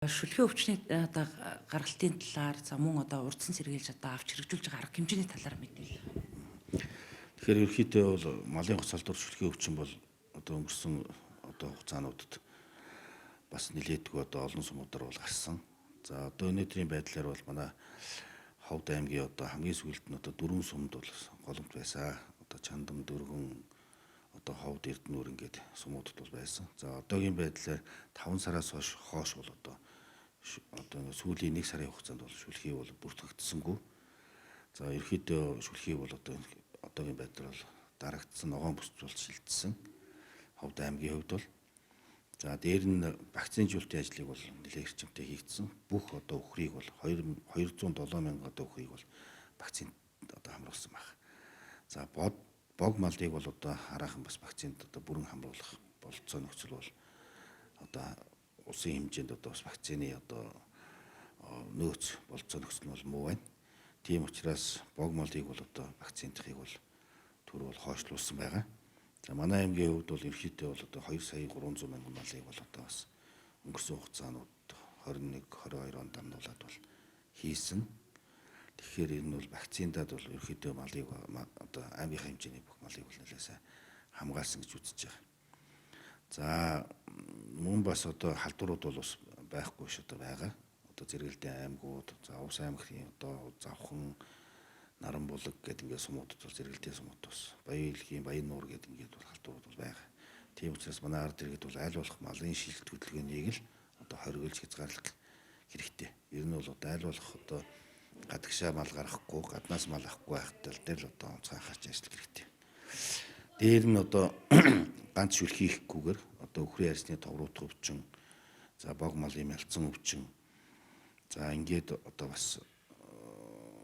Шүлгийн өвчний одоо гаргалтын талаар за мөн одоо урдсан сэргийлж одоо авч хэрэгжүүлж байгаа арга хэмжээний талаар мэдээлэл. Тэгэхээр ерөнхийдөө бол малын гоц салдвар шүлгийн өвчин бол одоо өнгөрсөн одоо хугацаануудад бас нэлээдгүй одоо олон сумуудаар бол гарсан. За одоо өнөөдрийн байдлаар бол манай Ховд аймгийн одоо хамгийн сүүлд нь одоо 4 сумд бол голомт байсан. Одоо Чандам, Дөргөн, одоо Ховд, Эрдэнэт ингээд сумуудад бол байсан. За одоогийн байдлаар 5 сараас хойш бол одоо сүүлийн 1 сарын хугацаанд бол шүлхий бол бүртгэгдсэнгүй. За ерөнхийдөө шүлхий бол одоогийн байдлаар бол дарагдсан ногоон бүсч бол шилжсэн. Ховд аймгийн хувьд бол за дээр нь вакцинжуулалтын ажлыг бол нэлээд эрчимтэй хийгдсэн. Бүх одоо үхрийг бол 207 мянган одоо үхрийг бол вакцинд одоо хамруулсан байна. За бог малыг бол одоо хараахан бас вакцинд одоо бүрэн хамруулах бололцоо нөхцөл бол одоо улсын хэмжээнд одоо бас вакцины одоо нөөц бололцоо нөхцөл нь бол муу байна. Тийм учраас бог малыг бол одоо вакцинтахыг бол түр бол хойшлуулсан байгаа. За манай аймгийн хувьд бол ерөнхийдөө бол одоо 2 сая 300 мянган малыг бол одоо бас өнгөрсөн хугацаанууд 21 22 онд амнуулаад бол хийсэн. Тэгэхээр энэ бол вакциндад бол ерөнхийдөө малыг одоо аймгийн хэмжээний бүх малыг бол нэлээсээ хамгаалсан гэж үзэж байгаа. За мөн бас одоо халдварууд бол бас байхгүй ш одоо байгаа. Одоо Зэрэгэлдэн аймагуд, за Увс аймгийн одоо Завхан, Наранбулаг гэдэг ингээд сумуудад бол Зэрэгэлдэн сумууд бас Баян-Илгийн, Баян-Нуур гэдэг ингээд бол халдварууд бол байгаа. Тийм учраас манай ард иргэд бол аль болох малын шилжилт хөдөлгөөнийг л одоо хоригуулж хязгаарлах хэрэгтэй. Ер нь бол одоо аль болох одоо гадагшаа мал гаргахгүй, гаднаас мал авахгүй байх тал дээр л одоо онцгой анхаарч ажиллах хэрэгтэй. Дээр нь одоо ганц шүлхий хийхгүйгээр одоо үхрийн арьсны товруутах өвчин, за бог малын мялцсан өвчин, за ингээд одоо бас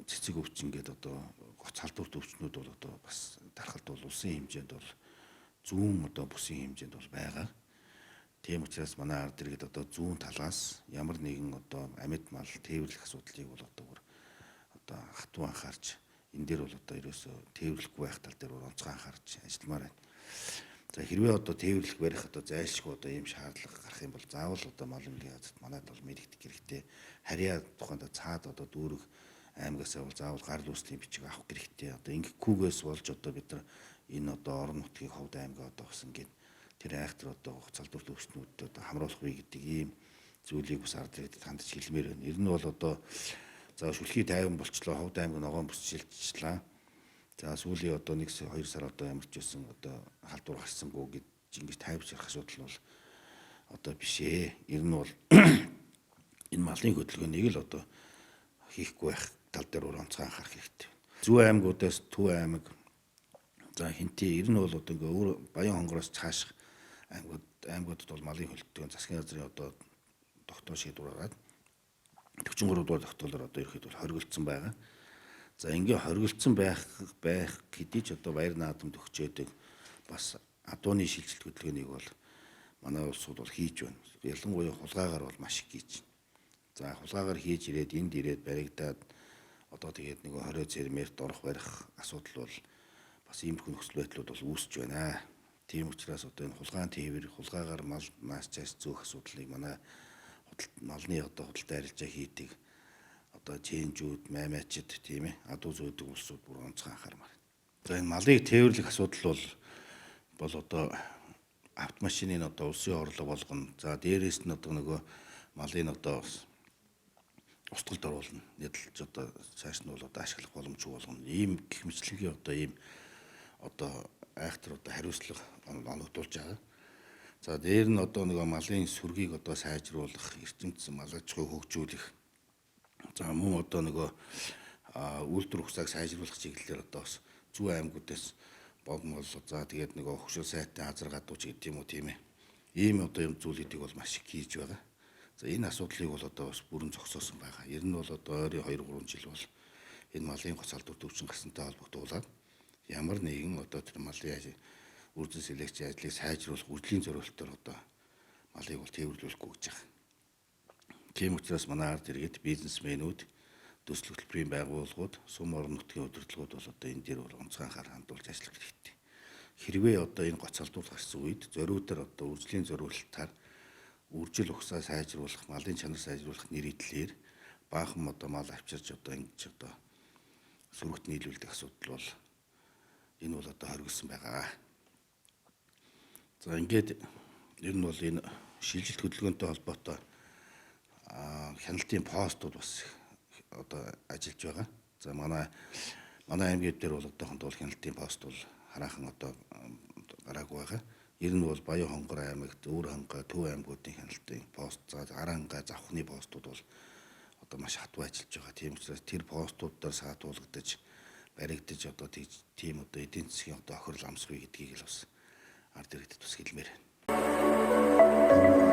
цэцэг өвчин гэдэг одоо гоц халдварт өвчнүүд бол одоо бас дарахад бол улсын хэмжээнд бол зүүн одоо бүсийн хэмжээнд бол байгаа. Тийм учраас манай ард иргэд одоо зүүн талаас ямар нэгэн одоо амьд мал тээвэрлэх асуудлыг бол одоо хатуу анхаарч энэ дээр бол одоо ерөөсөө тээвэрлэхгүй байх тал дээр онцгой анхаарч ажилламаар байна. За хэрвээ одоо тээвэрлэх барих одоо зайлшгүй одоо ийм шаардлага гарах юм бол заавал одоо малын язд манайд бол мэдэгдэх хэрэгтэй. Харьяа тухайд цаад одоо дүүрэг аймагаас бол заавал гарал үүслийн бичиг авах хэрэгтэй. Одоо ингэхгүйгээс болж одоо бид нар энэ одоо орон нутгийн Ховд аймгаа одоо бас ингээд тэр айхтар одоо залдварт өвчнүүдэд одоо хамруулах вэ гэдэг ийм зүйлийг бас ард иргэдэд хандаж хэлмээр байна. Ер нь бол одоо за шүлхий тайван болчлоо, Ховд аймаг ногоон бүс шилжчихлаа. За сүүлийн одоо 1-2 сар одоо ямарч байсан одоо халдвар гарсангүй гэж ингэж тайвшрах асуудал бол одоо биш ээ. Ер нь бол энэ малын хөдөлгөөнийг л одоо хийхгүй байх тал дээр онцгой анхаарах хэрэгтэй. Зүүн аймагуудаас Төв аймаг, за Хинтээ ер нь бол одоо ингээ өөр Баян хонгороос цааш аймагуудад бол малын хөдөлгөөн засгийн газрын одоо тогтоо шийдвэрээр 43 дугаар тогтоолоор одоо ерөөхдөө хоригдсон байгаа. За ингээ хоригдсон байх хэдий ч одоо баяр наадамд өгчөөдөг бас адууны шилжилт хөдөлгөөнийг бол манай улсууд бол хийж байна. Ялангуяа хулгайгаар бол маш их хийж. За хулгайгаар хийж ирээд энд ирээд баригдаад одоо тэгээд нэг 20 цэрмээрт орох барих асуудал бол бас иймэрхүү нөхцөл байдлууд бол үүсэж байна. Тийм учраас одоо энэ хулгаан тээвэр, хулгайгаар мал нааш цаас зөөх асуудлыг манай малны одоо худалдаа арилжаа хийдэг одоо чэнжүүд, маймаачид тийм ээ адуу зөөдөг улсууд бүр онцгой анхаармаар. За энэ малыг тээвэрлэх асуудал бол одоо автомашины одоо улсын орлого болгоно. За дээрээс нь одоо нөгөө малын одоо устгалд оруулна. Ядалж одоо цааш нь бол одоо ашиглах боломжгүй болгоно. Ийм гэх мэтлэгийн одоо ийм одоо айхтар одоо хариуцлага оногдуулж байгаа. За дээр нь одоо нөгөө малын сүргийг одоо сайжруулах, эрчимцэн мал аж ахуйг хөгжүүлэх. За мөн одоо нөгөө үйлдвэр ухсааг сайжруулах чиглэлээр одоо бас зүүн аймагуудаас бог мол за тэгээд нөгөө хөгшил сайтай азар гадууч гэдэг юм уу тийм ээ. Ийм одоо юм зүйлүүдийг бол маш их хийж байгаа. За энэ асуудлыг бол одоо бас бүрэн зогсоосон байгаа. Ер нь бол одоо ойрын 2-3 жил бол энэ малын гоц халдварт өвчин гарсантай холбогдуулаад ямар нэгэн одоо тэр малын үрдэн селекцийн ажлыг сайжруулах үржлийн зорилтоор одоо малыг бол тээвэрлүүлэхгүй гэж байгаа. Тийм учраас манай ард иргэд бизнесмэнүүд, төсөл хөтөлбөрийн байгууллагууд, сум орон нутгийн удирдлагууд бол одоо энэ дээр бол онцгой анхаарал хандуулж ажиллах хэрэгтэй. Хэрвээ одоо энэ гоц халдвар гарсан үед зориудаар одоо үржлийн зориулалтаар үржил ухсаа сайжруулах, малын чанар сайжруулах нэрийтлэр баахан одоо мал авчирч одоо ингэж одоо сүрэгт нийлүүлдэг асуудал бол энэ бол одоо хоригдсан байгаа. За ингээд ер нь бол энэ шилжилт хөдөлгөөнтэй холбоотой хяналтын постууд бас одоо ажиллаж байгаа. За манай аймгийн дээр бол одоохондоо хяналтын пост бол хараахан одоо гараагүй байгаа. Ер нь бол Баян Хонгор аймагт, Өвөр хангай, Төв аймагуудын хяналтын пост, за Арангай, Завхны постууд бол одоо маш хатуу ажиллаж байгаа. Тийм учраас тэр постуудаар саатуулгадаж, баригдаж одоо тийм одоо эдийн засгийн одоо охирол амсгүй гэдгийг л бас ард иргэдэд бас хэлмээр байна.